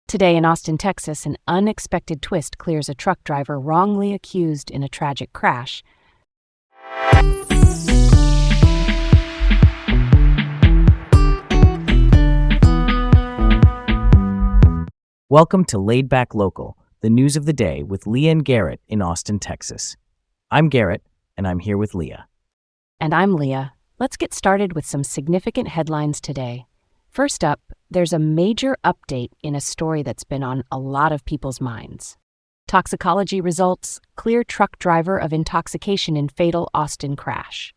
Today in Austin, Texas, an unexpected twist clears a truck driver wrongly accused in a tragic crash. Welcome to Laid Back Local, the news of the day with Leah and Garrett in Austin, Texas. I'm Garrett, and I'm here with Leah. And I'm Leah. Let's get started with some significant headlines today. First up, there's a major update in a story that's been on a lot of people's minds. Toxicology results clear truck driver of intoxication in fatal Austin crash.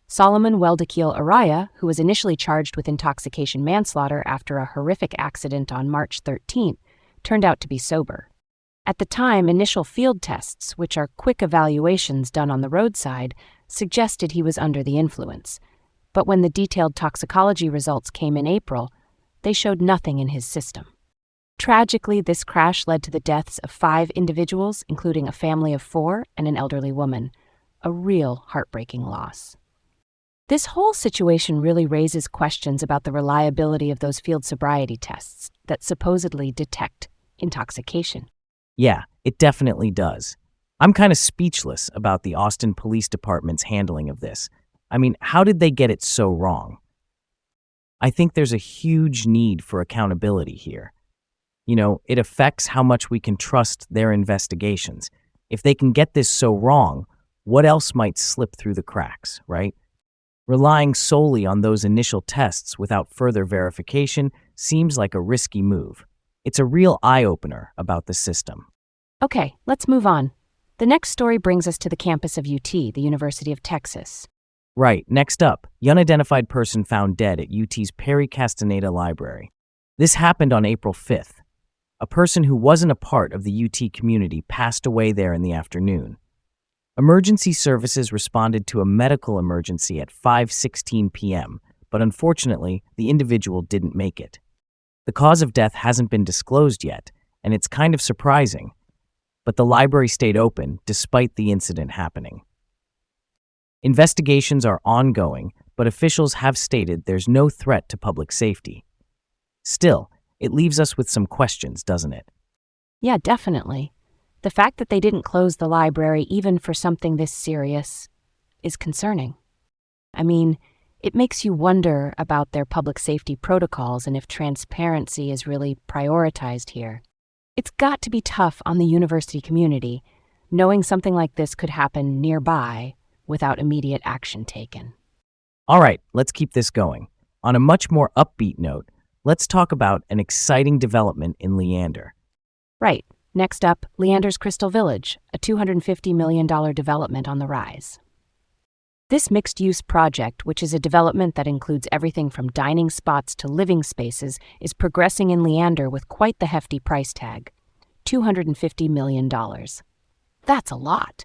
Solomon Weldekeel Araya, who was initially charged with intoxication manslaughter after a horrific accident on March 13th, turned out to be sober. At the time, initial field tests, which are quick evaluations done on the roadside, suggested he was under the influence. But when the detailed toxicology results came in April, they showed nothing in his system. Tragically, this crash led to the deaths of 5 individuals, including a family of 4 and an elderly woman. A real heartbreaking loss. This whole situation really raises questions about the reliability of those field sobriety tests that supposedly detect intoxication. Yeah, it definitely does. I'm kind of speechless about the Austin Police Department's handling of this. I mean, how did they get it so wrong? I think there's a huge need for accountability here. It affects how much we can trust their investigations. If they can get this so wrong, what else might slip through the cracks, right? Relying solely on those initial tests without further verification seems like a risky move. It's a real eye-opener about the system. Okay, let's move on. The next story brings us to the campus of UT, the University of Texas. Right, next up, the unidentified person found dead at UT's Perry Castaneda Library. This happened on April 5th. A person who wasn't a part of the UT community passed away there in the afternoon. Emergency services responded to a medical emergency at 5:16 p.m., but unfortunately, the individual didn't make it. The cause of death hasn't been disclosed yet, and it's kind of surprising, but the library stayed open despite the incident happening. Investigations are ongoing, but officials have stated there's no threat to public safety. Still, it leaves us with some questions, doesn't it? Yeah, definitely. The fact that they didn't close the library even for something this serious is concerning. I mean, it makes you wonder about their public safety protocols and if transparency is really prioritized here. It's got to be tough on the university community, knowing something like this could happen nearby without immediate action taken. All right, let's keep this going. On a much more upbeat note, let's talk about an exciting development in Leander. Right. Next up, Leander's Crystal Village, a $250 million development on the rise. This mixed-use project, which is a development that includes everything from dining spots to living spaces, is progressing in Leander with quite the hefty price tag, $250 million. That's a lot.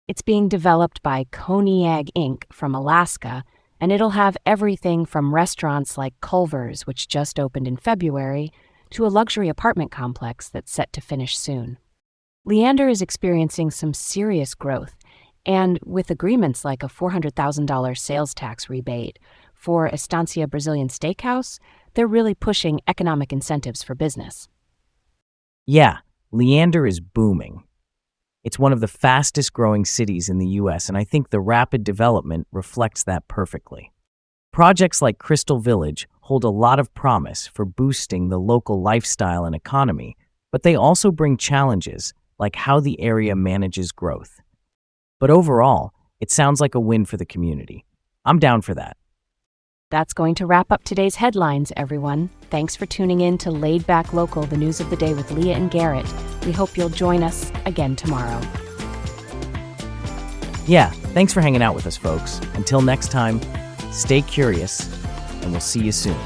It's being developed by Koniag Inc. from Alaska, and it'll have everything from restaurants like Culver's, which just opened in February, to a luxury apartment complex that's set to finish soon. Leander is experiencing some serious growth, and with agreements like a $400,000 sales tax rebate for Estancia Brazilian Steakhouse, they're really pushing economic incentives for business. Yeah, Leander is booming. It's one of the fastest growing cities in the U.S., and I think the rapid development reflects that perfectly. Projects like Crystal Village hold a lot of promise for boosting the local lifestyle and economy, but they also bring challenges like how the area manages growth. But overall, it sounds like a win for the community. I'm down for that. That's going to wrap up today's headlines, everyone. Thanks for tuning in to Laid Back Local, the news of the day with Leah and Garrett. We hope you'll join us again tomorrow. Yeah, thanks for hanging out with us, folks. Until next time, stay curious, and we'll see you soon.